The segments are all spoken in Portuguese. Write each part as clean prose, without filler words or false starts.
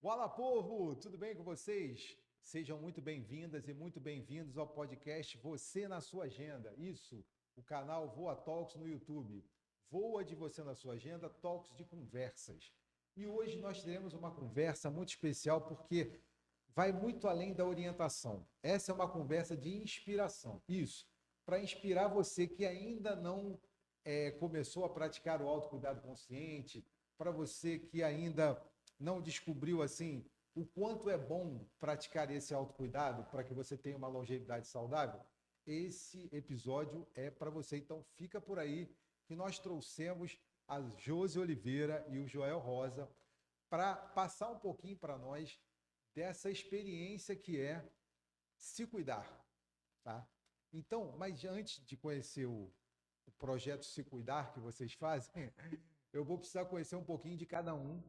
Olá, povo! Tudo bem com vocês? Sejam muito bem-vindas e muito bem-vindos ao podcast Você na Sua Agenda. Isso, o canal Voa Talks no YouTube. Voa de Você na Sua Agenda, Talks de conversas. E hoje nós teremos uma conversa muito especial porque vai muito além da orientação. Essa é uma conversa de inspiração. Isso, para inspirar você que ainda não começou a praticar o autocuidado consciente, para você que ainda não descobriu assim o quanto é bom praticar esse autocuidado para que você tenha uma longevidade saudável, esse episódio é para você. Então fica por aí que nós trouxemos a Josi Oliveira e o Joel Rosa para passar um pouquinho para nós dessa experiência que é se cuidar, tá? Então, mas antes de conhecer o projeto Se Cuidar que vocês fazem, eu vou precisar conhecer um pouquinho de cada um.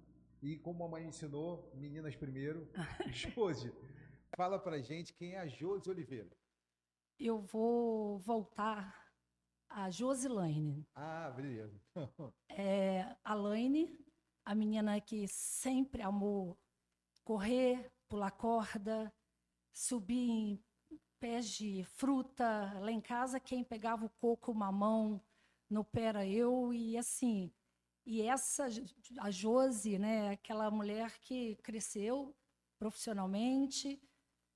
E como a mãe ensinou, meninas primeiro, Josi, fala pra gente quem é a Josi Oliveira. Eu vou voltar a Josilaine. Ah, beleza. A Laine, a menina que sempre amou correr, pular corda, subir em pés de fruta. Lá em casa, quem pegava o coco, o mamão no pé era eu. E assim, a Josi, né, aquela mulher que cresceu profissionalmente,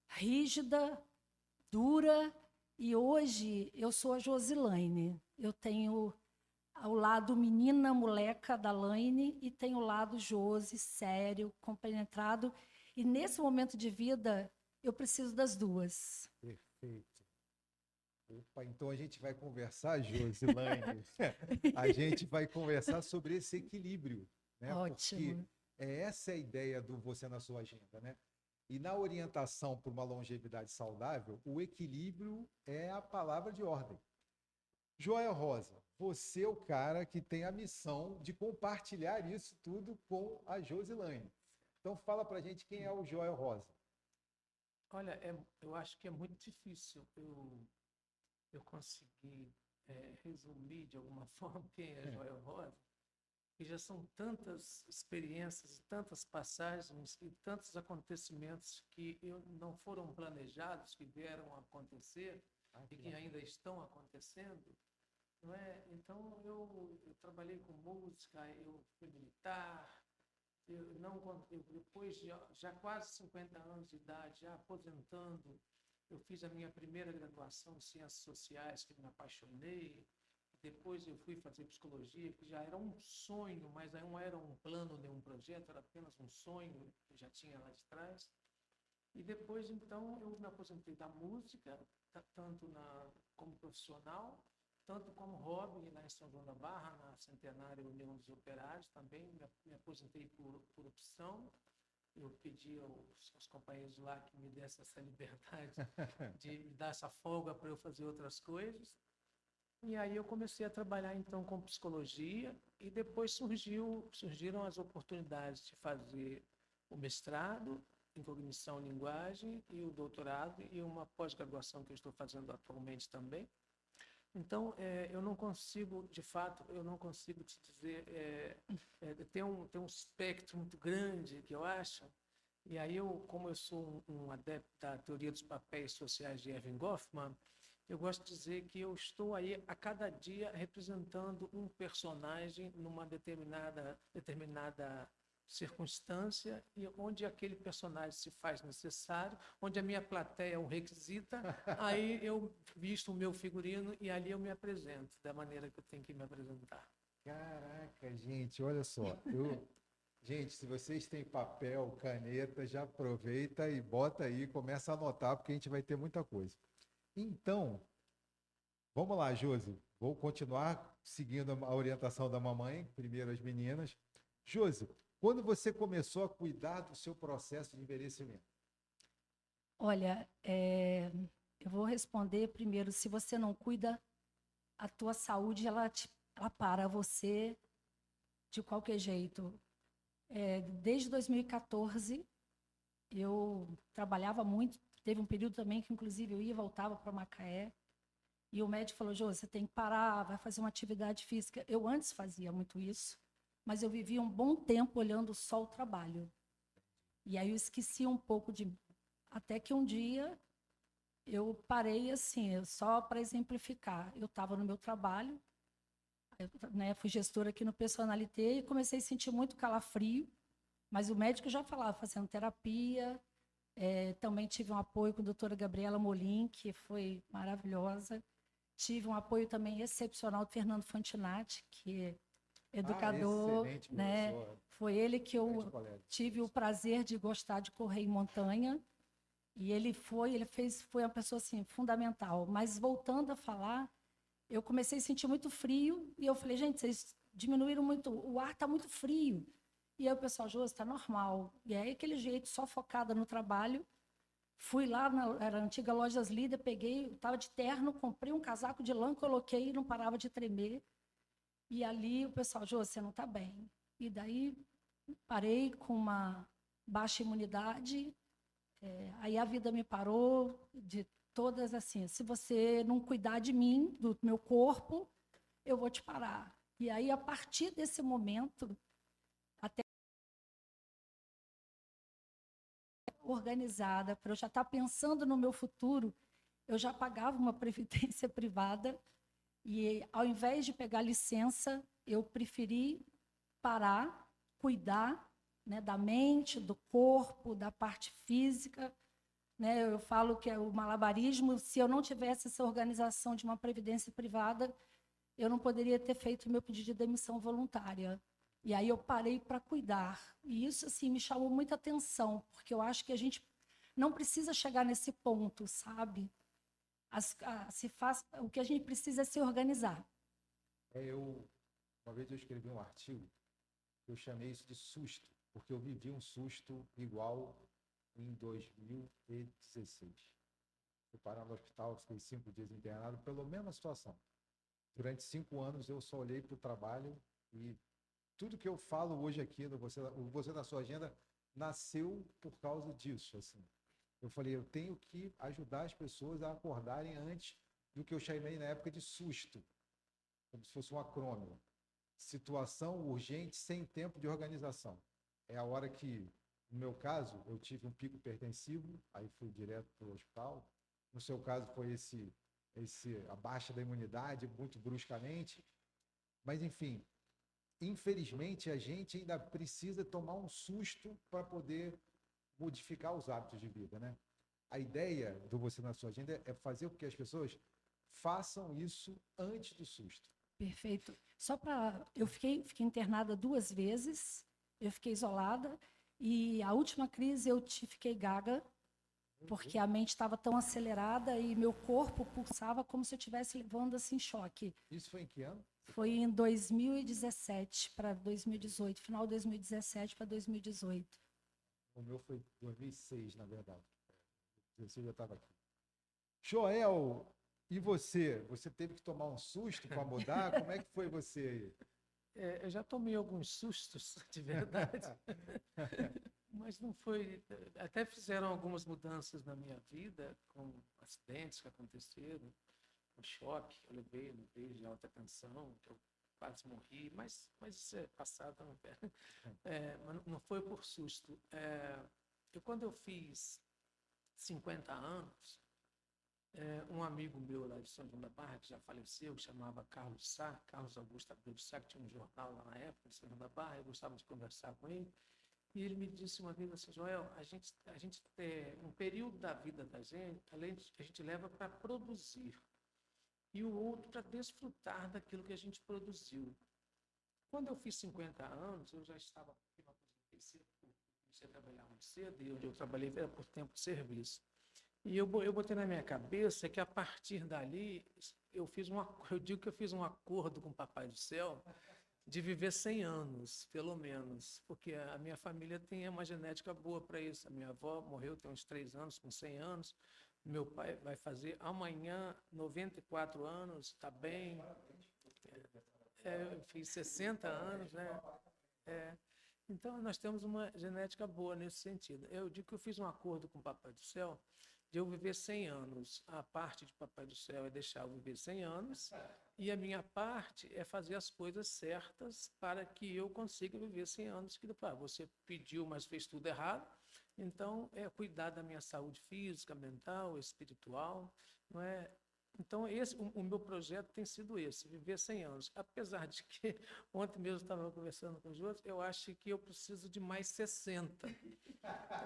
rígida, dura, e hoje eu sou a Josilaine. Eu tenho o lado menina, moleca da Laine e tenho o lado Josi, sério, compenetrado. E nesse momento de vida, eu preciso das duas. Perfeito. Opa, então a gente vai conversar, Josilane, a gente vai conversar sobre esse equilíbrio, né? Porque Ótimo. essa é a ideia do Você na Sua Agenda, né? E na orientação para uma longevidade saudável, o equilíbrio é a palavra de ordem. Joel Rosa, você é o cara que tem a missão de compartilhar isso tudo com a Josilane. Então fala pra gente quem é o Joel Rosa. Olha, eu acho que é muito difícil eu conseguir resumir de alguma forma quem é Joel Rosa, e já são tantas experiências, tantas passagens e tantos acontecimentos que não foram planejados, que vieram a acontecer e que ainda estão acontecendo, não é? Então, eu trabalhei com música, eu fui militar, depois de já quase 50 anos de idade, já aposentando, eu fiz a minha primeira graduação em Ciências Sociais, que me apaixonei. Depois eu fui fazer psicologia, que já era um sonho, mas não era um plano nem um projeto, era apenas um sonho que eu já tinha lá de trás. E depois, então, eu me aposentei da música, tanto como profissional, tanto como hobby, lá em São João da Barra, na Centenária União dos Operários, também me aposentei por opção. Eu pedi aos companheiros lá que me dessem essa liberdade de me dar essa folga para eu fazer outras coisas. E aí eu comecei a trabalhar, então, com psicologia, e depois surgiram as oportunidades de fazer o mestrado em cognição e linguagem e o doutorado e uma pós-graduação que eu estou fazendo atualmente também. Então, eu não consigo, de fato, eu não consigo te dizer, tem um espectro muito grande que eu acho, e aí como eu sou um adepto da teoria dos papéis sociais de Erving Goffman, eu gosto de dizer que eu estou aí a cada dia representando um personagem numa determinada circunstância, e onde aquele personagem se faz necessário, onde a minha plateia o requisita, aí eu visto o meu figurino e ali eu me apresento da maneira que eu tenho que me apresentar. Caraca, gente, olha só. Gente, se vocês têm papel, caneta, já aproveita e bota aí, começa a anotar, porque a gente vai ter muita coisa. Então, vamos lá, Josi. Vou continuar seguindo a orientação da mamãe, primeiro as meninas. Josi, quando você começou a cuidar do seu processo de envelhecimento? Olha, eu vou responder primeiro. Se você não cuida, a tua saúde, ela para você de qualquer jeito. Desde 2014, eu trabalhava muito. Teve um período também que, inclusive, eu ia e voltava para Macaé. E o médico falou, Jô, você tem que parar, vai fazer uma atividade física. Eu antes fazia muito isso, mas eu vivia um bom tempo olhando só o trabalho. E aí eu esqueci um pouco de mim. Até que um dia eu parei assim, só para exemplificar. Eu estava no meu trabalho, eu, né, fui gestora aqui no Personalité e comecei a sentir muito calafrio, mas o médico já falava, fazendo terapia. Também tive um apoio com a doutora Gabriela Molim, que foi maravilhosa. Tive um apoio também excepcional do Fernando Fantinatti, que é educador, excelente né? professor. Foi ele que Grande eu colega. tive o prazer de gostar de correr em montanha. E foi uma pessoa assim fundamental. Mas voltando a falar, eu comecei a sentir muito frio e eu falei, gente, vocês diminuíram muito, o ar está muito frio. E aí o pessoal, Josi, está normal. E aí aquele jeito, só focada no trabalho. Fui lá, era a antiga Lojas Líder, peguei, estava de terno, comprei um casaco de lã, coloquei e não parava de tremer. E ali o pessoal, Jô, você não está bem. E daí parei com uma baixa imunidade, aí a vida me parou de todas assim, se você não cuidar de mim, do meu corpo, eu vou te parar. E aí, a partir desse momento, até organizada, para eu já estar pensando no meu futuro, eu já pagava uma previdência privada e, ao invés de pegar licença, eu preferi parar, cuidar, né, da mente, do corpo, da parte física. Né? Eu falo que é o malabarismo. Se eu não tivesse essa organização de uma previdência privada, eu não poderia ter feito meu pedido de demissão voluntária. E aí eu parei para cuidar. E isso assim me chamou muita atenção, porque eu acho que a gente não precisa chegar nesse ponto, sabe? O que a gente precisa é se organizar. Uma vez eu escrevi um artigo, eu chamei isso de susto, porque eu vivi um susto igual em 2016. Fui parar no hospital, fiquei 5 dias internado pela mesma situação. Durante 5 anos eu só olhei para o trabalho e tudo que eu falo hoje aqui no Você na Sua Agenda nasceu por causa disso. Assim. Eu falei, eu tenho que ajudar as pessoas a acordarem antes do que eu chamei na época de susto, como se fosse um acrônimo. Situação urgente sem tempo de organização. É a hora que, no meu caso, eu tive um pico hipertensivo, aí fui direto para o hospital. No seu caso, foi a baixa da imunidade, muito bruscamente. Mas, enfim, infelizmente, a gente ainda precisa tomar um susto para poder modificar os hábitos de vida, né? A ideia do Você na Sua Agenda é fazer com que as pessoas façam isso antes do susto. Perfeito. Eu fiquei internada 2 vezes, eu fiquei isolada, e a última crise eu fiquei gaga, porque a mente estava tão acelerada e meu corpo pulsava como se eu estivesse levando assim choque. Isso foi em que ano? Foi em 2017 para 2018, final de 2017 para 2018. O meu foi 2006, na verdade. Você já estava aqui. Joel, e você? Você teve que tomar um susto para mudar? Como é que foi você aí? Eu já tomei alguns sustos, de verdade, mas não foi. Até fizeram algumas mudanças na minha vida, com acidentes que aconteceram, um choque que eu levei no veio de alta tensão, que eu quase morri, mas isso é passado, mas não foi por susto. Quando eu fiz 50 anos, um amigo meu lá de São João da Barra, que já faleceu, que chamava Carlos Sá, Carlos Augusto Abreu de Sá, que tinha um jornal lá na época, em São João da Barra, eu gostava de conversar com ele, e ele me disse uma vez assim, Joel, a gente tem um período da vida da gente, além de que a gente leva para produzir, e o outro para desfrutar daquilo que a gente produziu. Quando eu fiz 50 anos, eu já estava comecei a trabalhar muito cedo, e onde eu trabalhei era por tempo de serviço. E eu botei na minha cabeça que, a partir dali, eu digo que eu fiz um acordo com o Papai do Céu de viver 100 anos, pelo menos, porque a minha família tem uma genética boa para isso. A minha avó morreu tem uns 3 anos, com 100 anos. Meu pai vai fazer amanhã 94 anos, está bem. Eu fiz 60 anos, né? Então, nós temos uma genética boa nesse sentido. Eu digo que eu fiz um acordo com o Papai do Céu de eu viver 100 anos. A parte de Papai do Céu é deixar eu viver 100 anos e a minha parte é fazer as coisas certas para que eu consiga viver 100 anos. Que você pediu, mas fez tudo errado, Então, é cuidar da minha saúde física, mental, espiritual, não é? Então, o meu projeto tem sido esse, viver 100 anos. Apesar de que, ontem mesmo eu estava conversando com os outros, eu acho que eu preciso de mais 60.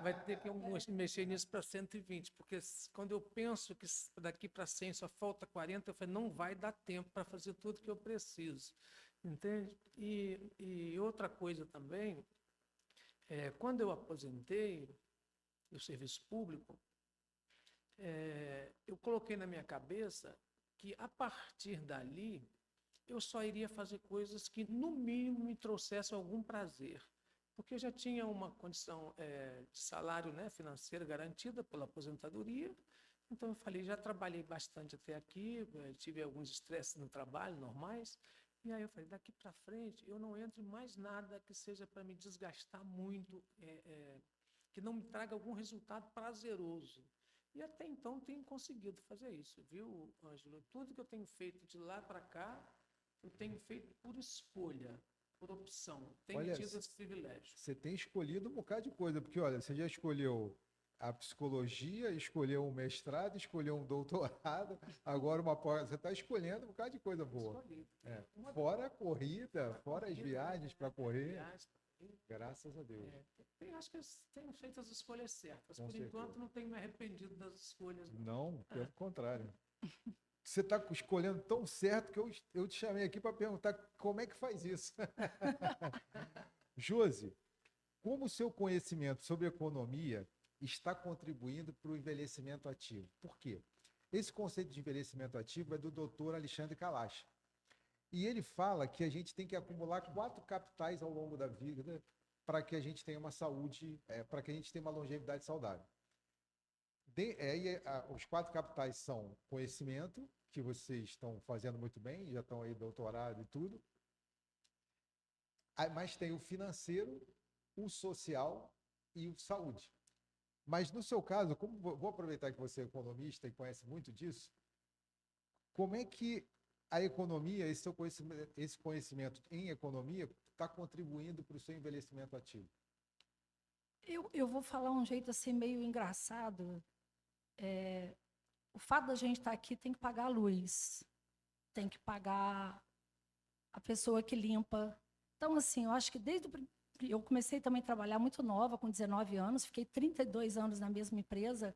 Vai ter que mexer nisso para 120, porque quando eu penso que daqui para 100 só falta 40, eu falei, não vai dar tempo para fazer tudo que eu preciso, entende? E outra coisa também, quando eu aposentei do serviço público, eu coloquei na minha cabeça que, a partir dali, eu só iria fazer coisas que, no mínimo, me trouxessem algum prazer. Porque eu já tinha uma condição de salário, né, financeira garantida pela aposentadoria. Então, eu falei, já trabalhei bastante até aqui, tive alguns estresses no trabalho, normais. E aí eu falei, daqui para frente, eu não entro em mais nada que seja para me desgastar muito, que não me traga algum resultado prazeroso. E até então tenho conseguido fazer isso, viu, Ângelo? Tudo que eu tenho feito de lá para cá, eu tenho feito por escolha, por opção. Tenho Olha, tido esse privilégio. você tem escolhido um bocado de coisa, porque olha, você já escolheu a psicologia, escolheu um mestrado, escolheu um doutorado, agora uma pós. Você está escolhendo um bocado de coisa boa. Escolhi. Fora a corrida, fora as viagens para correr. Viagens pra correr. Graças a Deus. Acho que eu tenho feito as escolhas certas. Com Por certeza. enquanto, não tenho me arrependido das escolhas. Não, pelo contrário. Você está escolhendo tão certo que eu te chamei aqui para perguntar como é que faz isso. Josi, como o seu conhecimento sobre economia está contribuindo para o envelhecimento ativo? Por quê? Esse conceito de envelhecimento ativo é do Dr. Alexandre Kalash. E ele fala que a gente tem que acumular 4 capitais ao longo da vida para que a gente tenha uma saúde, para que a gente tenha uma longevidade saudável. Os 4 capitais são conhecimento, que vocês estão fazendo muito bem, já estão aí doutorado e tudo. Mas tem o financeiro, o social e o saúde. Mas no seu caso, vou aproveitar que você é economista e conhece muito disso, como é que a economia, esse conhecimento em economia, está contribuindo para o seu envelhecimento ativo? Eu vou falar um jeito assim meio engraçado. O fato da gente estar aqui tem que pagar a luz, tem que pagar a pessoa que limpa. Então, assim, eu acho que eu comecei também a trabalhar muito nova, com 19 anos, fiquei 32 anos na mesma empresa.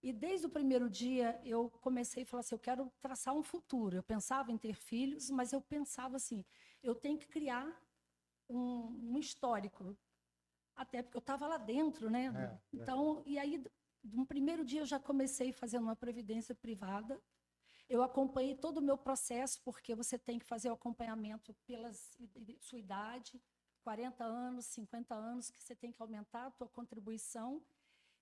E desde o primeiro dia eu comecei a falar assim, eu quero traçar um futuro. Eu pensava em ter filhos, mas eu pensava assim, eu tenho que criar um histórico. Até porque eu estava lá dentro, né? Então, e aí, no primeiro dia eu já comecei fazendo uma previdência privada. Eu acompanhei todo o meu processo, porque você tem que fazer o acompanhamento pela sua idade, 40 anos, 50 anos, que você tem que aumentar a tua contribuição.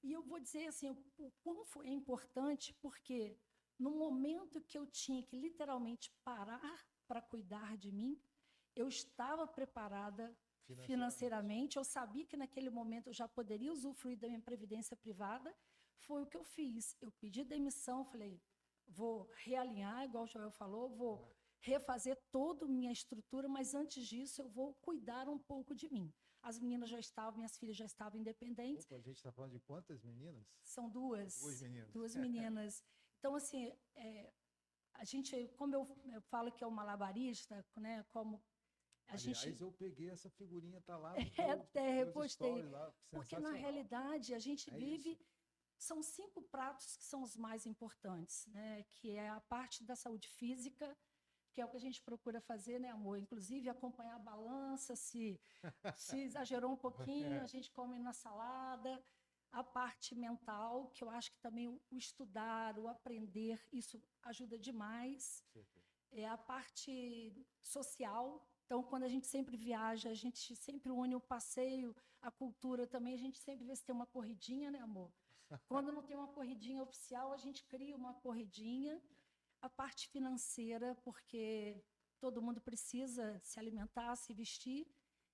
E eu vou dizer assim, o quão foi importante, porque no momento que eu tinha que literalmente parar para cuidar de mim, eu estava preparada financeiramente, eu sabia que naquele momento eu já poderia usufruir da minha previdência privada, foi o que eu fiz. Eu pedi demissão, falei, vou realinhar, igual o Joel falou, vou refazer toda a minha estrutura, mas antes disso eu vou cuidar um pouco de mim. As meninas já estavam, minhas filhas já estavam independentes. Opa, a gente está falando de quantas meninas? São duas. Duas meninas. Duas meninas. Então, assim, a gente, como eu falo que é um malabarista, né? Como Aliás, eu peguei essa figurinha, tá lá. Até repostei. Lá, porque, na realidade, a gente vive... Isso. São 5 pratos que são os mais importantes, né? Que é a parte da saúde física, que é o que a gente procura fazer, né, amor? Inclusive, acompanhar a balança, se exagerou um pouquinho, a gente come na salada. A parte mental, que eu acho que também o estudar, o aprender, isso ajuda demais. É a parte social. Então, quando a gente sempre viaja, a gente sempre une o passeio, a cultura também, a gente sempre vê se tem uma corridinha, né, amor? Quando não tem uma corridinha oficial, a gente cria uma corridinha. A parte financeira, porque todo mundo precisa se alimentar, se vestir.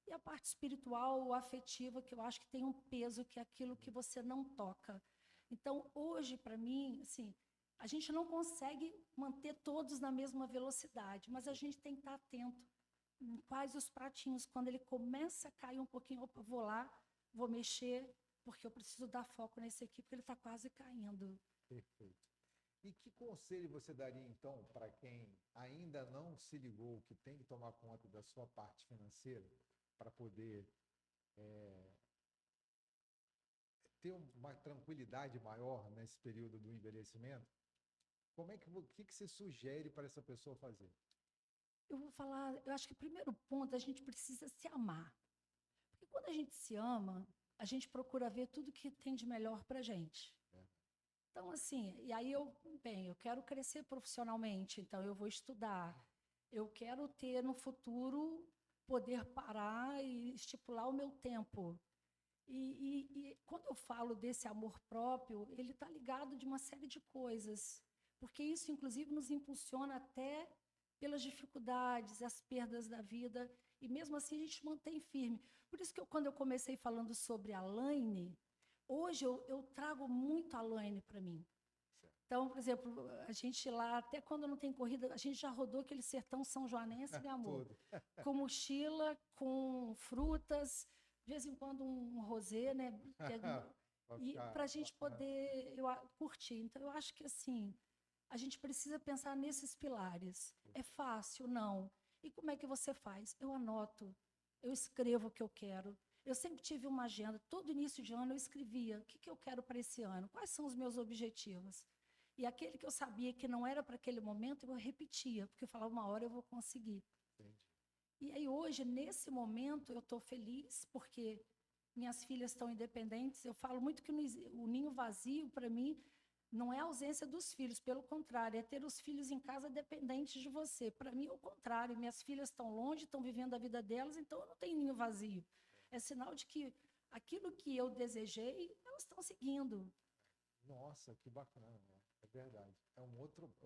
E a parte espiritual ou afetiva, que eu acho que tem um peso, que é aquilo que você não toca. Então, hoje, para mim, assim, a gente não consegue manter todos na mesma velocidade, mas a gente tem que estar atento em quais os pratinhos. Quando ele começa a cair um pouquinho, opa, vou lá, vou mexer, porque eu preciso dar foco nesse aqui, porque ele está quase caindo. Perfeito. E que conselho você daria, então, para quem ainda não se ligou que tem que tomar conta da sua parte financeira para poder ter uma tranquilidade maior nesse período do envelhecimento? Como é que, o que que você sugere para essa pessoa fazer? Eu vou falar, eu acho que o primeiro ponto, a gente precisa se amar. Porque quando a gente se ama, a gente procura ver tudo que tem de melhor para a gente. É. Então, assim, e aí eu quero crescer profissionalmente, então eu vou estudar. Eu quero ter no futuro poder parar e estipular o meu tempo. E quando eu falo desse amor próprio, ele está ligado de uma série de coisas, porque isso, inclusive, nos impulsiona até pelas dificuldades, as perdas da vida, e mesmo assim a gente mantém firme. Por isso que quando eu comecei falando sobre a Laine, hoje eu trago muito a Laine para mim. Certo. Então, por exemplo, a gente lá, até quando não tem corrida, a gente já rodou aquele sertão são joanense, meu amor, Tudo. com mochila, com frutas, de vez em quando um rosé, né? Vai E ficar para a gente bacana. poder curtir. Então, eu acho que assim, a gente precisa pensar nesses pilares. É fácil? Não. E como é que você faz? Eu anoto, eu escrevo o que eu quero. Eu sempre tive uma agenda, todo início de ano eu escrevia o que eu quero para esse ano, quais são os meus objetivos. E aquele que eu sabia que não era para aquele momento, eu repetia, porque eu falava, uma hora eu vou conseguir. Entendi. E aí hoje, nesse momento, eu estou feliz, porque minhas filhas estão independentes. Eu falo muito que o ninho vazio, para mim, não é a ausência dos filhos, pelo contrário, é ter os filhos em casa dependentes de você. Para mim, é o contrário. Minhas filhas estão longe, estão vivendo a vida delas, então eu não tenho ninho vazio. É sinal de que aquilo que eu desejei, elas estão seguindo. Nossa, que bacana, né? É verdade. É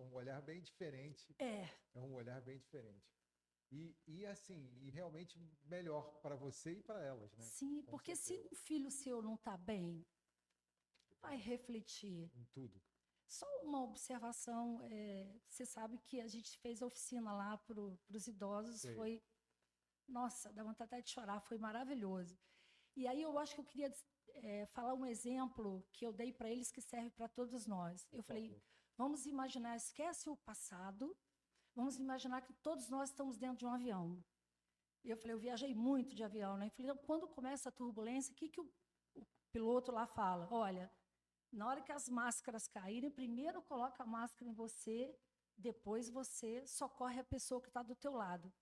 um olhar bem diferente. É, É um olhar bem diferente. E assim, e realmente melhor para você e para elas, né? sim, Com porque se certeza. um filho seu não está bem, vai refletir. Em tudo. Só uma observação, você sabe que a gente fez a oficina lá para os idosos, Sei. foi, nossa, dá vontade até de chorar, foi maravilhoso. E aí eu acho que eu queria falar um exemplo que eu dei para eles que serve para todos nós. Eu Por falei, favor. vamos imaginar, esquece o passado, vamos imaginar que todos nós estamos dentro de um avião. E eu falei, eu viajei muito de avião, né? Eu falei, então, quando começa a turbulência, o que o piloto lá fala? Olha, na hora que as máscaras caírem, primeiro coloca a máscara em você, depois você socorre a pessoa que está do teu lado.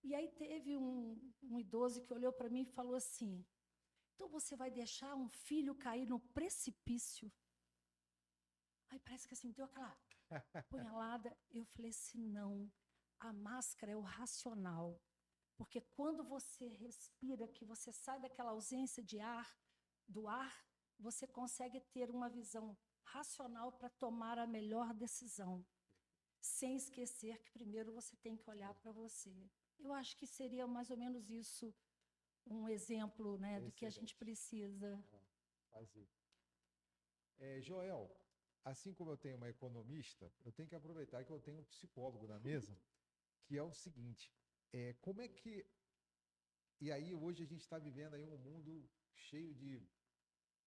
E aí teve um idoso que olhou para mim e falou assim, então você vai deixar um filho cair no precipício? Aí parece que assim, deu aquela punhalada. Eu falei assim, não, a máscara é o racional. Porque quando você respira, que você sai daquela ausência do ar, você consegue ter uma visão racional para tomar a melhor decisão, sem esquecer que primeiro você tem que olhar para você. Eu acho que seria mais ou menos isso, um exemplo, né, do que a gente Excelente. precisa. Fazer. Joel, assim como eu tenho uma economista, eu tenho que aproveitar que eu tenho um psicólogo na mesa, que é o seguinte, como é que... E aí hoje a gente está vivendo aí um mundo cheio de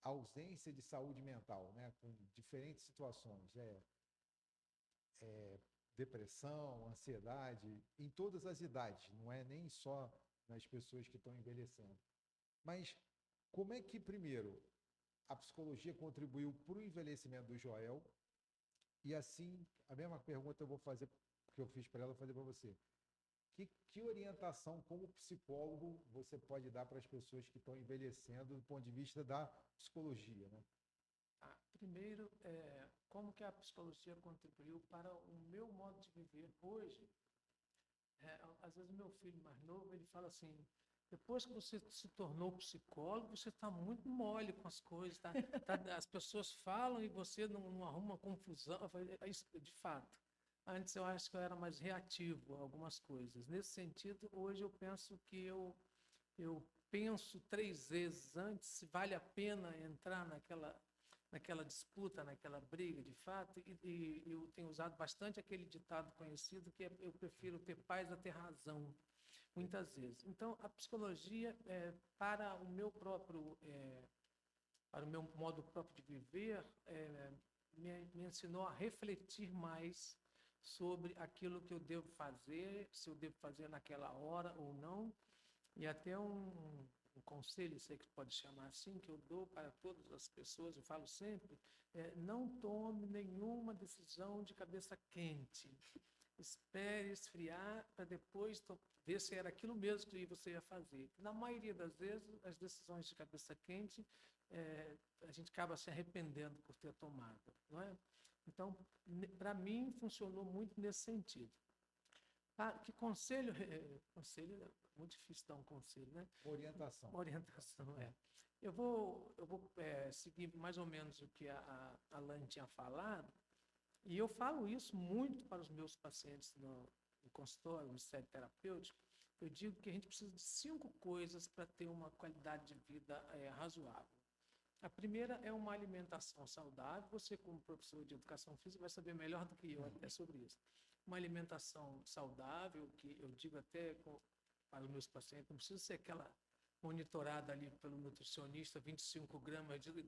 ausência de saúde mental, né? Com diferentes situações, depressão, ansiedade, em todas as idades, não é nem só nas pessoas que estão envelhecendo. Mas como é que, primeiro, a psicologia contribuiu para o envelhecimento do Joel? E assim, a mesma pergunta eu vou fazer, que eu fiz para ela, eu vou fazer para você. Que orientação, como psicólogo, você pode dar para as pessoas que estão envelhecendo do ponto de vista da psicologia, né? Primeiro, como que a psicologia contribuiu para o meu modo de viver hoje? Às vezes meu filho mais novo, ele fala assim, depois que você se tornou psicólogo, você está muito mole com as coisas, as pessoas falam e você não arruma confusão. Eu falei, isso, de fato. Antes eu acho que eu era mais reativo a algumas coisas. Nesse sentido, hoje eu penso que eu penso 3 vezes antes se vale a pena entrar naquela disputa, naquela briga, de fato, e eu tenho usado bastante aquele ditado conhecido que eu prefiro ter paz a ter razão, muitas vezes. Então, a psicologia, para o meu próprio para o meu modo próprio de viver, me ensinou a refletir mais sobre aquilo que eu devo fazer, se eu devo fazer naquela hora ou não, e até um conselho, sei que pode chamar assim, que eu dou para todas as pessoas, eu falo sempre, não tome nenhuma decisão de cabeça quente. Espere esfriar para depois ver se era aquilo mesmo que você ia fazer. Na maioria das vezes, as decisões de cabeça quente, a gente acaba se arrependendo por ter tomado, não é? Então, para mim, funcionou muito nesse sentido. Que conselho? Conselho é muito difícil dar um conselho, né? Orientação. Orientação, é. Eu vou seguir mais ou menos o que a Laine tinha falado, e eu falo isso muito para os meus pacientes no consultório, no série terapêutico. Eu digo que a gente precisa de 5 coisas para ter uma qualidade de vida razoável. A primeira é uma alimentação saudável. Você, como professor de educação física, vai saber melhor do que eu até sobre isso. Uma alimentação saudável, que eu digo até para os meus pacientes, não precisa ser aquela monitorada ali pelo nutricionista, 25 gramas de...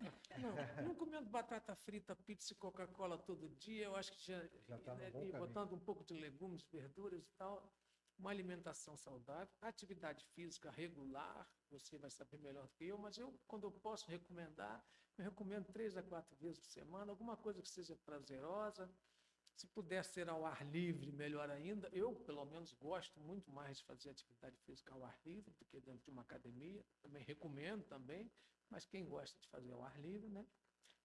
Não comendo batata frita, pizza e Coca-Cola todo dia, eu acho que já tá no bom e caminho. botando um pouco de legumes, verduras e tal. Uma alimentação saudável, atividade física regular, você vai saber melhor do que eu, mas quando eu posso recomendar, eu recomendo 3 a 4 vezes por semana, alguma coisa que seja prazerosa. Se puder ser ao ar livre, melhor ainda. Eu, pelo menos, gosto muito mais de fazer atividade física ao ar livre do que dentro de uma academia. Também recomendo também, mas quem gosta de fazer ao ar livre, né?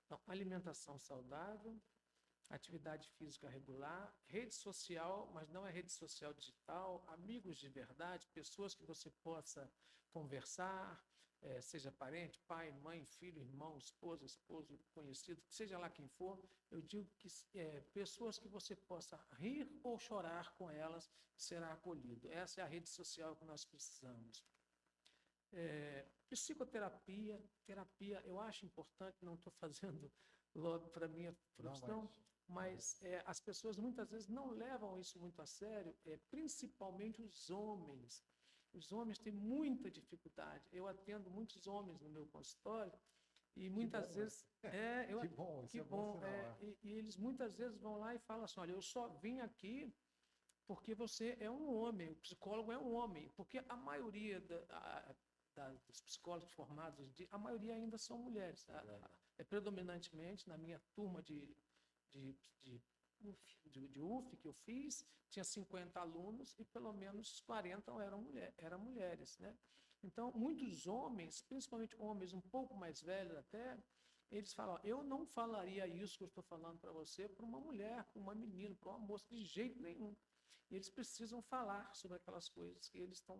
Então, alimentação saudável, atividade física regular, rede social, mas não é rede social digital, amigos de verdade, pessoas que você possa conversar, seja parente, pai, mãe, filho, irmão, esposo, conhecido, seja lá quem for, eu digo que pessoas que você possa rir ou chorar com elas, será acolhido. Essa é a rede social que nós precisamos. Psicoterapia, terapia, eu acho importante, não estou fazendo logo para a minha profissão, mas as pessoas muitas vezes não levam isso muito a sério, principalmente os homens. Os homens têm muita dificuldade. Eu atendo muitos homens no meu consultório e muitas vezes... Que bom, isso é bom sinal. E eles muitas vezes vão lá e falam assim, olha, eu só vim aqui porque você é um homem, o psicólogo é um homem, porque a maioria dos psicólogos formados hoje em dia, a maioria ainda são mulheres. Predominantemente, na minha turma de UF que eu fiz, tinha 50 alunos e pelo menos 40 eram mulheres, né? Então, muitos homens, principalmente homens um pouco mais velhos até, eles falam, eu não falaria isso que eu estou falando para você para uma mulher, para uma menina, para uma moça, de jeito nenhum. E eles precisam falar sobre aquelas coisas que eles estão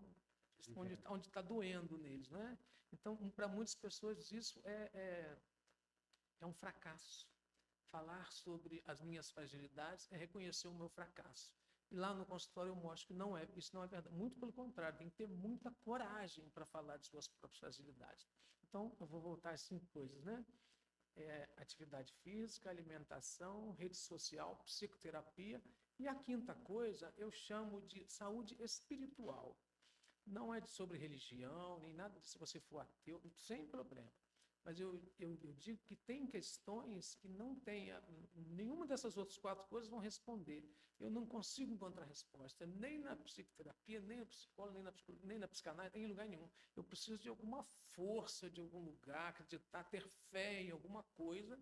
onde está doendo neles, né? Então, para muitas pessoas isso é um fracasso. Falar sobre as minhas fragilidades é reconhecer o meu fracasso. E lá no consultório eu mostro que isso não é verdade. Muito pelo contrário, tem que ter muita coragem para falar de suas próprias fragilidades. Então, eu vou voltar às 5 coisas, né? Atividade física, alimentação, rede social, psicoterapia. E a 5ª coisa eu chamo de saúde espiritual. Não é sobre religião, nem nada, se você for ateu, sem problema. Mas eu digo que tem questões que não tem, nenhuma dessas outras 4 coisas vão responder. Eu não consigo encontrar resposta, nem na psicoterapia, nem no psicólogo, nem na psicanálise, nem em lugar nenhum. Eu preciso de alguma força, de algum lugar, acreditar, ter fé em alguma coisa,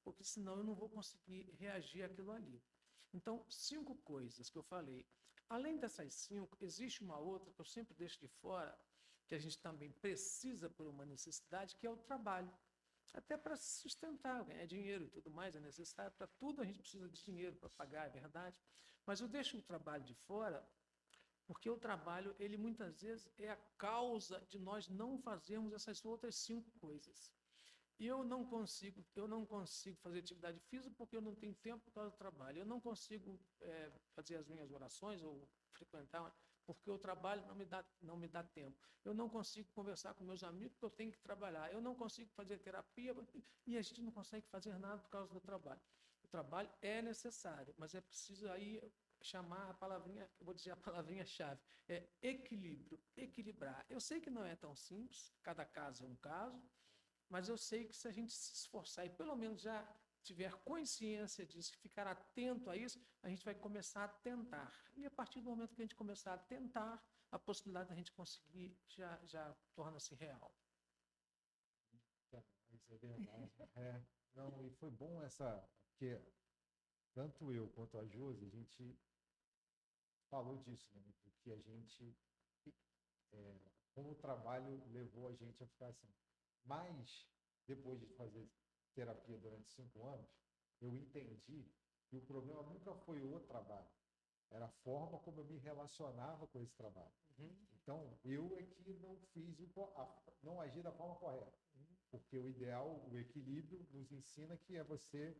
porque senão eu não vou conseguir reagir àquilo ali. Então, 5 coisas que eu falei. Além dessas 5, existe uma outra que eu sempre deixo de fora, que a gente também precisa por uma necessidade, que é o trabalho. Até para se sustentar, ganhar dinheiro e tudo mais, é necessário. Para tudo a gente precisa de dinheiro para pagar, é verdade. Mas eu deixo o trabalho de fora, porque o trabalho, ele muitas vezes é a causa de nós não fazermos essas outras 5 coisas. E eu não consigo fazer atividade física porque eu não tenho tempo por causa do trabalho. Eu não consigo fazer as minhas orações ou frequentar porque o trabalho não me dá tempo. Eu não consigo conversar com meus amigos porque eu tenho que trabalhar. Eu não consigo fazer terapia e a gente não consegue fazer nada por causa do trabalho. O trabalho é necessário, mas é preciso aí chamar a palavrinha, eu vou dizer a palavrinha-chave, equilíbrio, equilibrar. Eu sei que não é tão simples, cada caso é um caso, Mas eu sei que se a gente se esforçar e pelo menos já tiver consciência disso, ficar atento a isso, a gente vai começar a tentar. E a partir do momento que a gente começar a tentar, a possibilidade da gente conseguir já torna-se real. Isso é verdade. Não, e foi bom porque tanto eu quanto a Josi, a gente falou disso, né? Porque a gente, como o trabalho levou a gente a ficar assim. Mas, depois de fazer terapia durante 5 anos, eu entendi que o problema nunca foi o trabalho, era a forma como eu me relacionava com esse trabalho. Então, eu é que não não agi da forma correta. Porque o ideal, o equilíbrio, nos ensina que é você,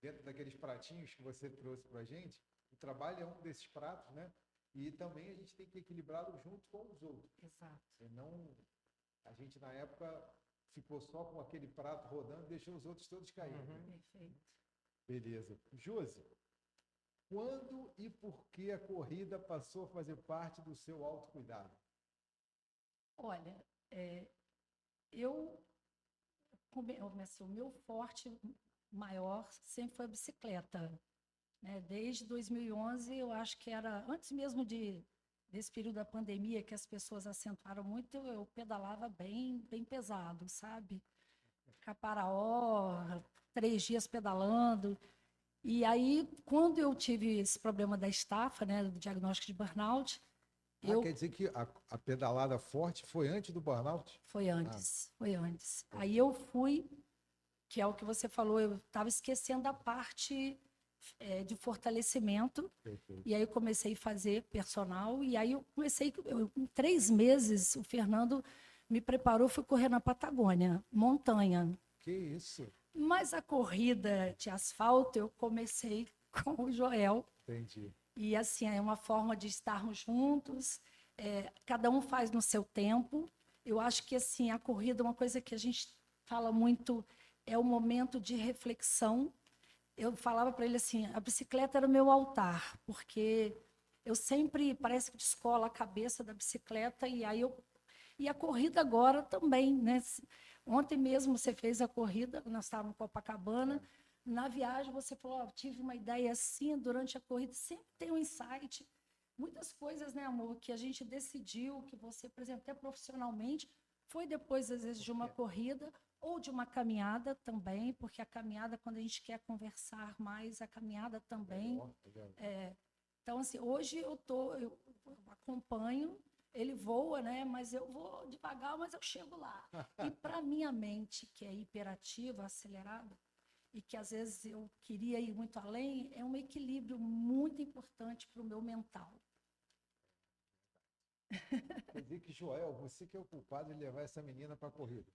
dentro daqueles pratinhos que você trouxe para a gente, o trabalho é um desses pratos, né? E também a gente tem que equilibrá-lo junto com os outros. Exato. Senão, a gente, na época, ficou só com aquele prato rodando e deixou os outros todos caírem. Perfeito. Beleza. Josi, quando e por que a corrida passou a fazer parte do seu autocuidado? Olha, eu comecei, o meu forte maior sempre foi a bicicleta, né? Desde 2011, eu acho que era antes mesmo desse período da pandemia, que as pessoas acentuaram muito, eu pedalava bem pesado, sabe? Caparaó, 3 dias pedalando. E aí, quando eu tive esse problema da estafa, né, do diagnóstico de burnout, Quer dizer que a pedalada forte foi antes do burnout? Foi antes, foi antes. Aí eu fui, que é o que você falou, eu estava esquecendo a parte de fortalecimento. Perfeito. E aí eu comecei a fazer personal, e aí em 3 meses, o Fernando me preparou, fui correr na Patagônia, montanha. Que isso? Mas a corrida de asfalto eu comecei com o Joel. Entendi. E assim, é uma forma de estarmos juntos, cada um faz no seu tempo. Eu acho que assim, a corrida é uma coisa que a gente fala muito, é o momento de reflexão. Eu falava para ele assim, a bicicleta era o meu altar, porque eu sempre, parece que descola a cabeça da bicicleta, e a corrida agora também, né? Ontem mesmo você fez a corrida, nós estávamos em Copacabana, na viagem você falou, tive uma ideia assim, durante a corrida, sempre tem um insight, muitas coisas, né, amor, que a gente decidiu, que você, por exemplo, até profissionalmente, foi depois, às vezes, de uma corrida ou de uma caminhada também, porque a caminhada, quando a gente quer conversar mais, a caminhada também. Então, assim, hoje eu acompanho, ele voa, né? Mas eu vou devagar, mas eu chego lá. E para minha mente, que é hiperativa, acelerada, e que às vezes eu queria ir muito além, é um equilíbrio muito importante para o meu mental. Quer dizer que, Joel, você que é o culpado de levar essa menina para a corrida.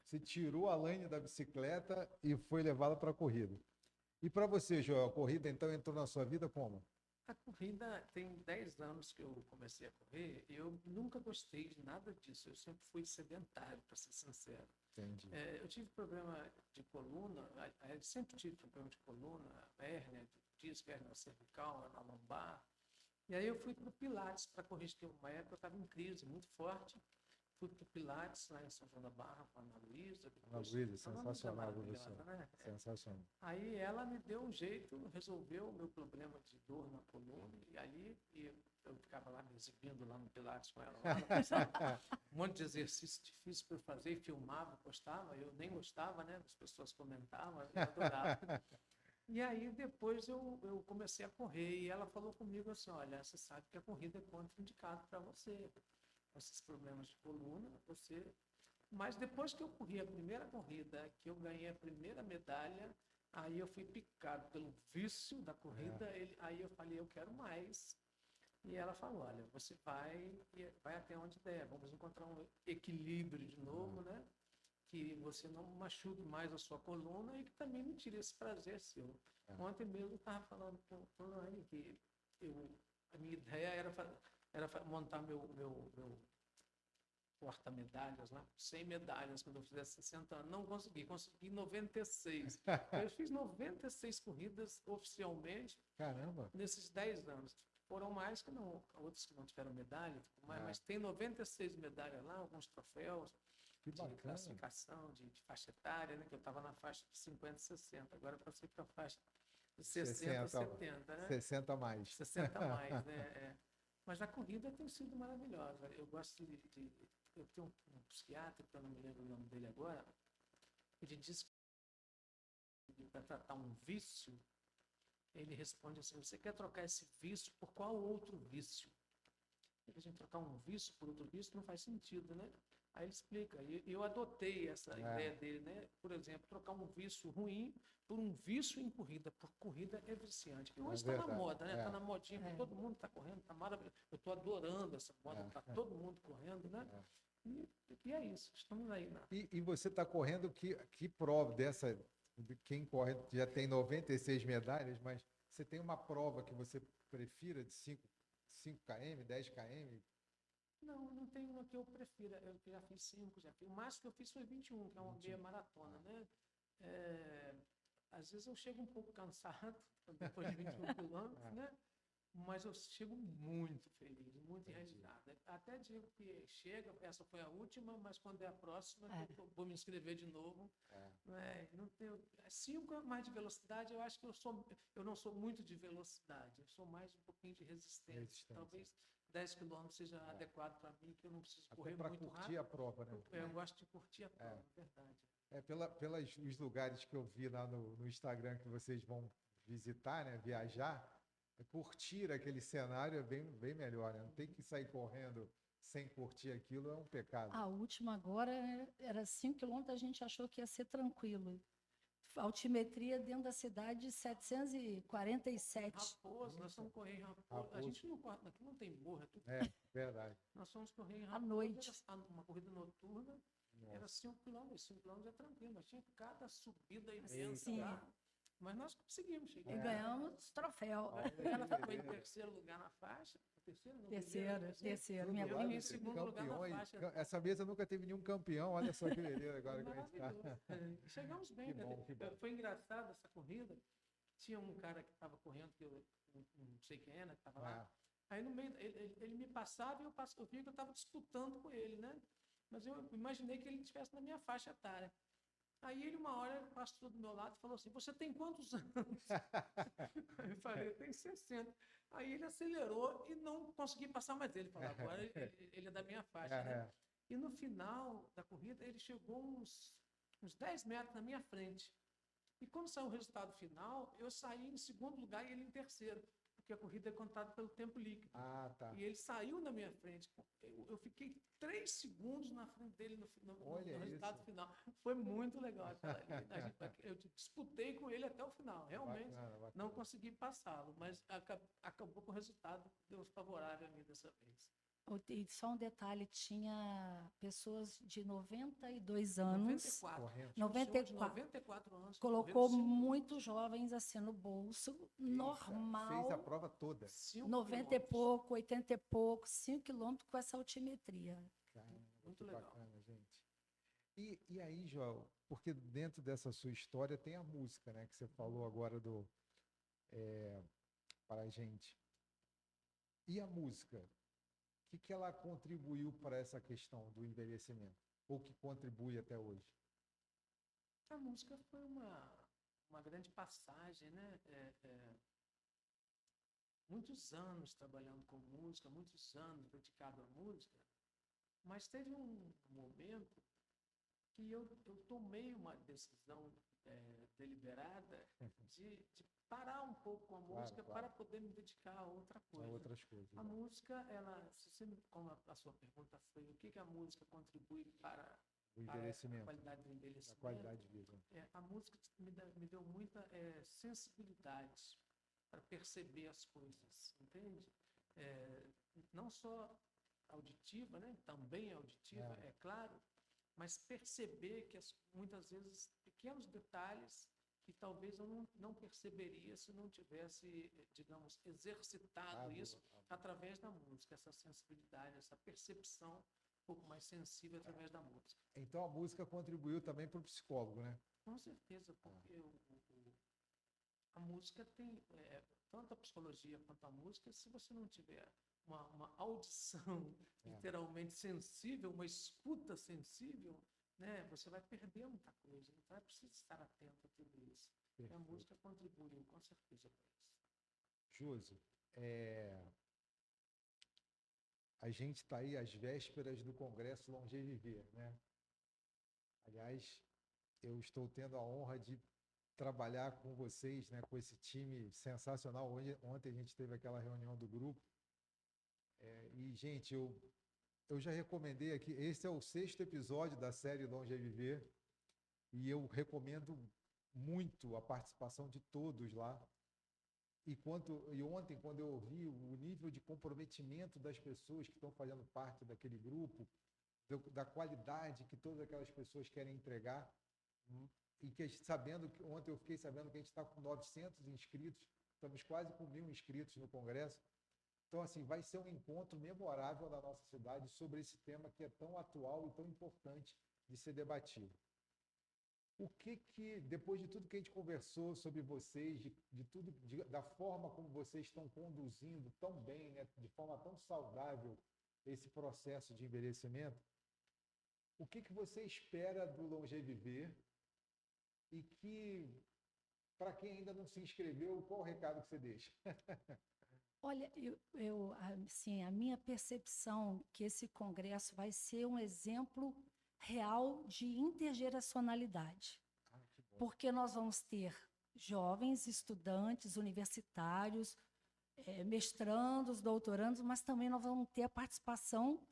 Você tirou a Laine da bicicleta e foi levá-la para a corrida. E para você, Joel, a corrida então entrou na sua vida como? A corrida tem 10 anos que eu comecei a correr e eu nunca gostei de nada disso. Eu sempre fui sedentário, para ser sincero. Entendi. Eu tive problema de coluna, sempre tive problema de coluna, hérnia de disco, hérnia cervical, na lombar. E aí eu fui para o Pilates para corrigir, porque uma época eu estava em crise muito forte. Fui para o Pilates lá em São João da Barra com a Ana Luísa. Ana Luísa, sensacional, maravilhosa, né? Sensacional. Aí ela me deu um jeito, resolveu o meu problema de dor na coluna, e ali eu ficava lá me exibindo lá no Pilates com ela. Lá, um monte de exercício difícil para eu fazer, filmava, postava, eu nem gostava, né? As pessoas comentavam, eu adorava. E aí depois eu comecei a correr, e ela falou comigo assim, olha, você sabe que a corrida é contraindicada para você, com esses problemas de coluna, você... Mas depois que eu corri a primeira corrida, que eu ganhei a primeira medalha, aí eu fui picado pelo vício da corrida, aí eu falei, eu quero mais. E ela falou, olha, você vai até onde der, vamos encontrar um equilíbrio de novo, né? Que você não machuque mais a sua coluna e que também me tire esse prazer seu. Ontem mesmo eu estava falando com a Anne que a minha ideia era montar meu porta-medalhas lá, 100 medalhas quando eu fizesse 60 anos. Não consegui 96. Eu fiz 96 corridas oficialmente. Caramba. Nesses 10 anos. Foram mais que não, outros que não tiveram medalha, mas tem 96 medalhas lá, alguns troféus. Que de bacana. classificação, de faixa etária, né? Que eu estava na faixa de 50 e 60, agora eu passei para a faixa de 60 e 70, né? 60 a mais. 60 a mais, né? Mas a corrida tem sido maravilhosa. Eu gosto eu tenho um psiquiatra, que eu não me lembro o nome dele agora, ele diz que para tratar um vício, ele responde assim: você quer trocar esse vício por qual outro vício? A gente trocar um vício por outro vício não faz sentido, né? Aí ele explica, e eu adotei essa ideia dele, né? Por exemplo, trocar um vício ruim por um vício em corrida, por corrida é viciante. E hoje está na moda, né? Está na modinha, todo mundo está correndo, está maravilhoso. Eu estou adorando essa moda, está todo mundo correndo, né? E é isso, estamos aí. Né? E você está correndo que prova dessa? Quem corre já tem 96 medalhas, mas você tem uma prova que você prefira de 5 km, 10 km? Não tem uma que eu prefira. Eu já fiz 5, já fiz. O máximo que eu fiz foi 21, que é uma meia maratona, né? Às vezes eu chego um pouco cansado, depois de 21 quilômetros, né? Mas eu chego muito feliz, muito realizado. Até digo que chega, essa foi a última, mas quando é a próxima, eu vou me inscrever de novo. Né? Não tenho, 5 mais de velocidade, eu acho que eu não sou muito de velocidade, eu sou mais um pouquinho de resistência. Talvez 10 quilômetros seja adequado para mim, que eu não preciso correr muito rápido. Para curtir a prova, né? Eu gosto de curtir a prova, verdade. Pelos lugares que eu vi lá no Instagram que vocês vão visitar, né? Viajar, curtir aquele cenário é bem melhor, né? Não tem que sair correndo sem curtir aquilo, é um pecado. A última agora era 5 quilômetros, a gente achou que ia ser tranquilo. Altimetria dentro da cidade, 747. Raposo, nós fomos correr em Raposo. A gente não corre, aqui não tem morro, é tudo. Verdade. Nós fomos correr em Raposo. À noite. Uma corrida noturna. Era 5 quilômetros. 5 quilômetros é tranquilo, mas tinha cada subida imensa lá. Mas nós conseguimos chegar. E ganhamos troféu. Ela ficou em terceiro lugar na faixa. Terceiro. Minha prima em segundo lugar na faixa. Essa mesa nunca teve nenhum campeão. Olha só que beleza agora que a gente está. Chegamos bem. Que bom. Foi engraçado essa corrida. Tinha um cara que estava correndo, que eu não sei quem era, que estava lá. Aí no meio, ele me passava e eu via que eu estava disputando com ele, né? Mas eu imaginei que ele estivesse na minha faixa etária. Aí ele, uma hora, passou do meu lado e falou assim: você tem quantos anos? Aí eu falei: eu tenho 60. Aí ele acelerou e não consegui passar mais ele. Falou: agora ele é da minha faixa, né? E no final da corrida, ele chegou uns 10 metros na minha frente. E quando saiu o resultado final, eu saí em segundo lugar e ele em terceiro, porque a corrida é contada pelo tempo líquido. Tá. E ele saiu na minha frente. Eu fiquei 3 segundos na frente dele no resultado final. Foi muito legal aquela ali. Eu disputei com ele até o final. Realmente bacana. Não consegui passá-lo, mas acabou com o resultado deu favorável a mim dessa vez. E só um detalhe, tinha pessoas de 92 anos. 94 anos. Colocou muitos jovens assim no bolso, normal. Fez a prova toda. 90 e pouco, 80 e pouco, 5 quilômetros com essa altimetria. Caramba, muito que legal. Bacana, gente. E aí, Joel, porque dentro dessa sua história tem a música, né? Que você falou agora para a gente. E a música? O que ela contribuiu para essa questão do envelhecimento? Ou que contribui até hoje? A música foi uma grande passagem, né? Muitos anos trabalhando com música, muitos anos dedicado à música, mas teve um momento que eu tomei uma decisão deliberada de parar um pouco com a música para poder me dedicar a outra coisa. A outras coisas. A música, como a sua pergunta foi, o que a música contribui para o envelhecimento, a qualidade do envelhecimento? A qualidade de vida. A música me deu muita sensibilidade para perceber as coisas, entende? Não só auditiva, né? Também auditiva, é claro, mas perceber que muitas vezes pequenos detalhes que talvez eu não perceberia se não tivesse, digamos, exercitado isso através da música, essa sensibilidade, essa percepção um pouco mais sensível através da música. Então a música contribuiu também para o psicólogo, né? Com certeza, porque a música tem, tanto a psicologia quanto a música, se você não tiver uma audição literalmente sensível, uma escuta sensível, né, você vai perder muita coisa. Então é preciso estar atento a tudo isso. E a Perfeito. música contribuiu com certeza para isso. Josi, a gente está aí às vésperas do Congresso Longeviver, né? Aliás, eu estou tendo a honra de trabalhar com vocês, né, com esse time sensacional. Ontem a gente teve aquela reunião do grupo. E, gente, eu já recomendei aqui, esse é o 6º episódio da série Longeviver, e eu recomendo muito a participação de todos lá. E ontem, quando eu ouvi o nível de comprometimento das pessoas que estão fazendo parte daquele grupo, da qualidade que todas aquelas pessoas querem entregar, e que ontem eu fiquei sabendo que a gente está com 900 inscritos, estamos quase com 1.000 inscritos no Congresso. Então, assim, vai ser um encontro memorável na nossa cidade sobre esse tema que é tão atual e tão importante de ser debatido. O que, depois de tudo que a gente conversou sobre vocês, da forma como vocês estão conduzindo tão bem, né, de forma tão saudável esse processo de envelhecimento, o que você espera do Longeviver e para quem ainda não se inscreveu, qual o recado que você deixa? Olha, assim, a minha percepção que esse congresso vai ser um exemplo real de intergeracionalidade, Que bom. porque nós vamos ter jovens, estudantes, universitários, mestrandos, doutorandos, mas também nós vamos ter a participação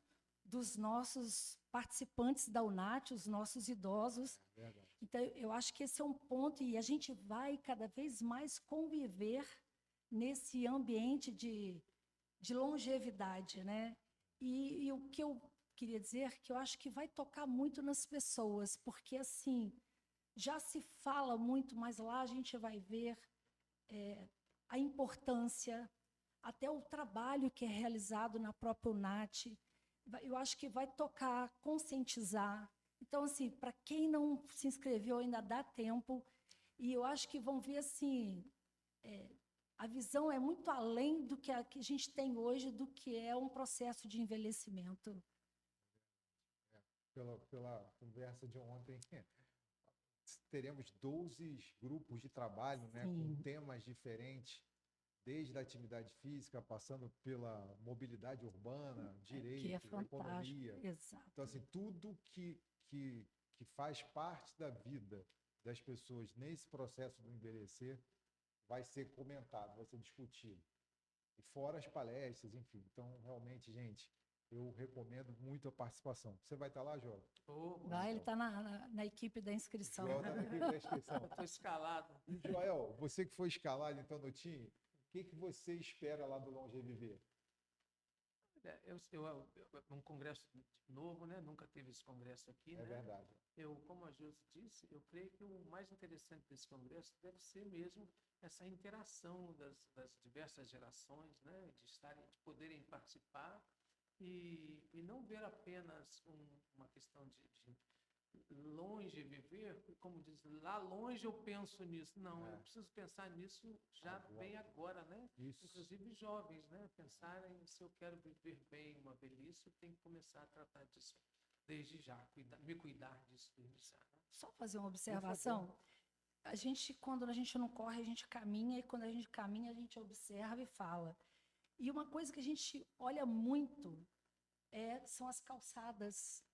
dos nossos participantes da UNAT, os nossos idosos. Verdade. Então, eu acho que esse é um ponto, e a gente vai cada vez mais conviver nesse ambiente de longevidade, né? E o que eu queria dizer é que eu acho que vai tocar muito nas pessoas, porque, assim, já se fala muito, mas lá a gente vai ver a importância, até o trabalho que é realizado na própria UNAT. Eu acho que vai tocar, conscientizar. Então, assim, para quem não se inscreveu, ainda dá tempo. E eu acho que vão ver, assim, a visão é muito além do que a gente tem hoje, do que é um processo de envelhecimento. Pela conversa de ontem, teremos 12 grupos de trabalho, né, com temas diferentes, desde a atividade física, passando pela mobilidade urbana, Que é direito, fantástico. economia. Exato. Então, assim, tudo que faz parte da vida das pessoas nesse processo do envelhecer vai ser comentado, vai ser discutido. E fora as palestras, enfim. Então, realmente, gente, eu recomendo muito a participação. Você vai estar lá, João? Ele está na equipe da inscrição. Joel está na equipe da inscrição. Eu estou escalado. E, Joel, você que foi escalado, então, no time, o que você espera lá do Longeviver? Um congresso novo, né? Nunca teve esse congresso aqui, É né? verdade. Como a Josi disse, eu creio que o mais interessante desse congresso deve ser mesmo essa interação das diversas gerações, né? De poderem participar e não ver apenas uma questão de longe viver, como diz, lá longe eu penso nisso. Não, eu preciso pensar nisso já bem agora, né? Isso. Inclusive jovens, né? Pensarem, se eu quero viver bem uma velhice, eu tenho que começar a tratar disso desde já, me cuidar disso desde já. Né? Só fazer uma observação. Quando a gente não corre, a gente caminha, e quando a gente caminha, a gente observa e fala. E uma coisa que a gente olha muito são as calçadas,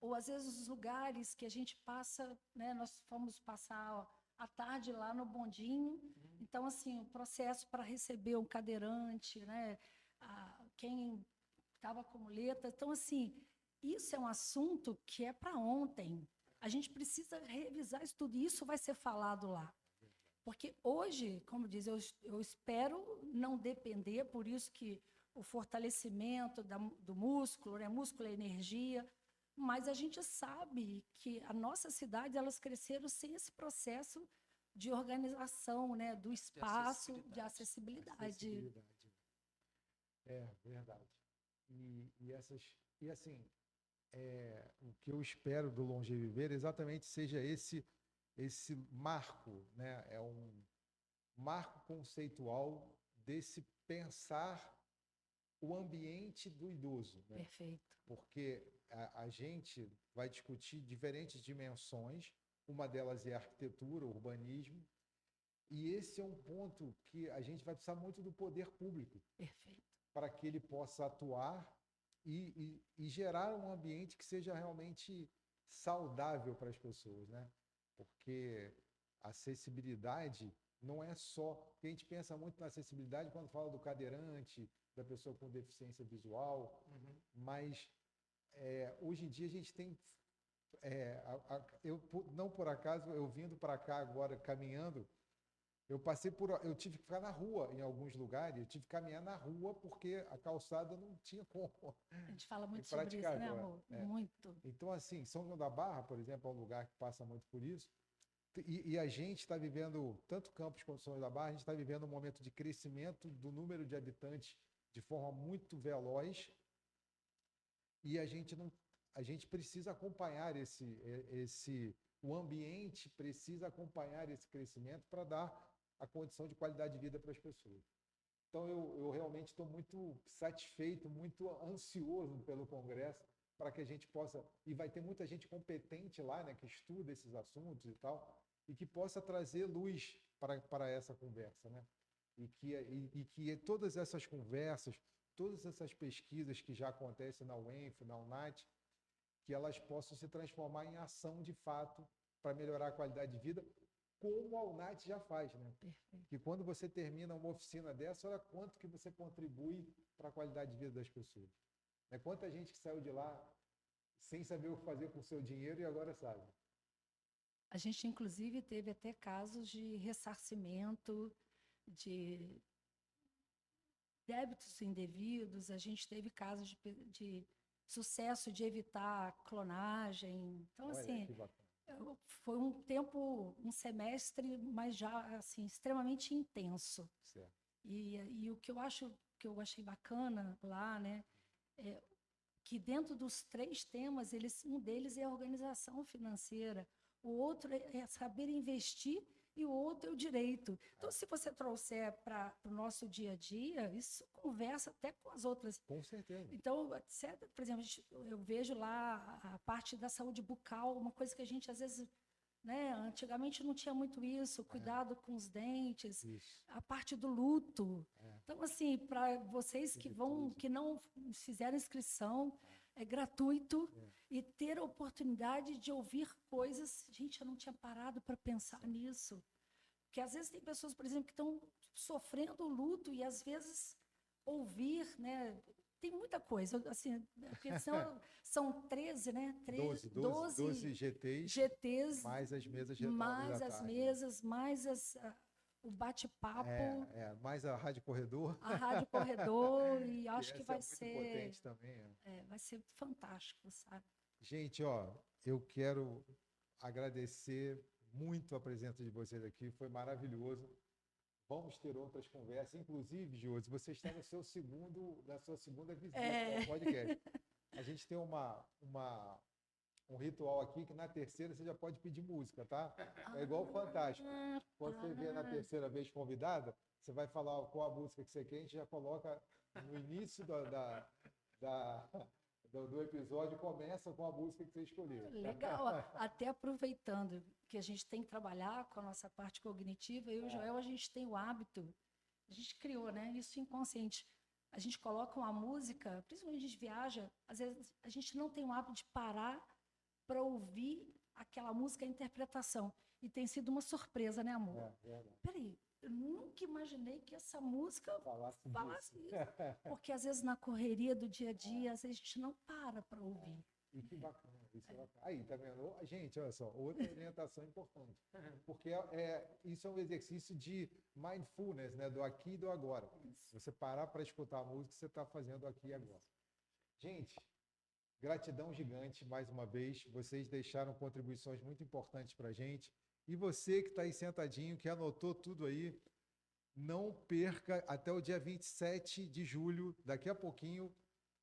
ou às vezes os lugares que a gente passa, né? Nós fomos passar à tarde lá no bondinho, então, assim, o processo para receber um cadeirante, né? Quem estava com muleta, então, assim, isso é um assunto que é para ontem. A gente precisa revisar isso tudo, e isso vai ser falado lá. Porque hoje, como diz, eu espero não depender, por isso que o fortalecimento do músculo, né? Músculo é energia, mas a gente sabe que a nossa cidade, elas cresceram sem esse processo de organização, né? Do espaço, de acessibilidade. É verdade. E assim, o que eu espero do Longeviver exatamente seja esse marco, né? É um marco conceitual desse pensar o ambiente do idoso, né? Perfeito. Porque a gente vai discutir diferentes dimensões, uma delas é arquitetura, urbanismo, e esse é um ponto que a gente vai precisar muito do poder público Perfeito. para que ele possa atuar e gerar um ambiente que seja realmente saudável para as pessoas, né? Porque a acessibilidade não é só... Porque a gente pensa muito na acessibilidade quando fala do cadeirante, da pessoa com deficiência visual, mas hoje em dia a gente tem... não por acaso, eu vindo para cá agora, caminhando, eu tive que ficar na rua em alguns lugares, eu tive que caminhar na rua porque a calçada não tinha como. A gente fala muito sobre isso, né, amor? Muito. Então, assim, São João da Barra, por exemplo, é um lugar que passa muito por isso. E a gente está vivendo, tanto Campos quanto São João da Barra, a gente está vivendo um momento de crescimento do número de habitantes de forma muito veloz. E a gente precisa acompanhar o ambiente precisa acompanhar esse crescimento para dar a condição de qualidade de vida para as pessoas. Então, eu realmente estou muito satisfeito, muito ansioso pelo Congresso, para que a gente possa... E vai ter muita gente competente lá, né, que estuda esses assuntos e tal, e que possa trazer luz para essa conversa, né? E que todas essas conversas, todas essas pesquisas que já acontecem na UENF, na UNAT, que elas possam se transformar em ação de fato para melhorar a qualidade de vida, como a UNAT já faz, né? Perfeito. Que quando você termina uma oficina dessa, olha quanto que você contribui para a qualidade de vida das pessoas. Né? Quanta gente que saiu de lá sem saber o que fazer com o seu dinheiro e agora sabe. A gente, inclusive, teve até casos de ressarcimento, de débitos indevidos, a gente teve casos de sucesso de evitar clonagem. Então, Olha, assim, que bacana. foi um tempo, um semestre, mas já assim, extremamente intenso. Certo. E o que eu achei bacana lá, né, é que dentro dos 3 temas, um deles é a organização financeira, o outro é saber investir e o outro é o direito. Então, se você trouxer para o nosso dia a dia, isso conversa até com as outras. Com certeza. Então, por exemplo, eu vejo lá a parte da saúde bucal, uma coisa que a gente, às vezes, né, antigamente não tinha muito isso, cuidado com os dentes, Isso. a parte do luto. Então, assim, para vocês que não fizeram inscrição, é gratuito e ter a oportunidade de ouvir coisas. Gente, eu não tinha parado para pensar nisso. Porque às vezes tem pessoas, por exemplo, que estão sofrendo o luto e às vezes ouvir, né? Tem muita coisa, assim, porque são 13, né? 12 GTs, mais as mesas mais as tarde. mesas, mais o bate-papo, mais a Rádio Corredor. a Rádio Corredor, e acho que vai muito ser potente também. vai ser fantástico, sabe? Gente, eu quero agradecer muito a presença de vocês aqui, foi maravilhoso. Vamos ter outras conversas, inclusive, Josi, você está na sua segunda visita ao podcast. A gente tem um ritual aqui que na terceira você já pode pedir música, tá? É igual o Fantástico. Quando você vier na terceira vez convidada, você vai falar qual a música que você quer, a gente já coloca no início do episódio, começa com a música que você escolheu. Legal, até aproveitando que a gente tem que trabalhar com a nossa parte cognitiva, eu e o Joel, a gente tem o hábito, a gente criou, né, isso inconsciente. A gente coloca uma música, principalmente a gente viaja, às vezes a gente não tem o hábito de parar para ouvir aquela música, a interpretação. E tem sido uma surpresa, né, amor? Peraí, eu nunca imaginei que essa música falasse isso. Porque às vezes na correria do dia a dia, às vezes a gente não para ouvir. E que bacana, isso é bacana. Aí, tá vendo? Gente, olha só, outra orientação importante. Porque isso é um exercício de mindfulness, né? Do aqui e do agora. Você parar para escutar a música que você está fazendo aqui e agora. Gente, gratidão gigante, mais uma vez. Vocês deixaram contribuições muito importantes para a gente. E você que está aí sentadinho, que anotou tudo aí, não perca até o dia 27 de julho, daqui a pouquinho,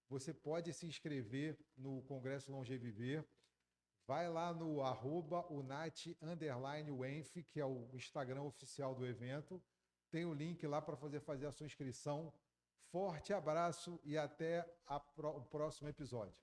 você pode se inscrever no Congresso Longeviver. Vai lá no @unat_UENF, que é o Instagram oficial do evento. Tem o link lá para fazer a sua inscrição. Forte abraço e até o próximo episódio.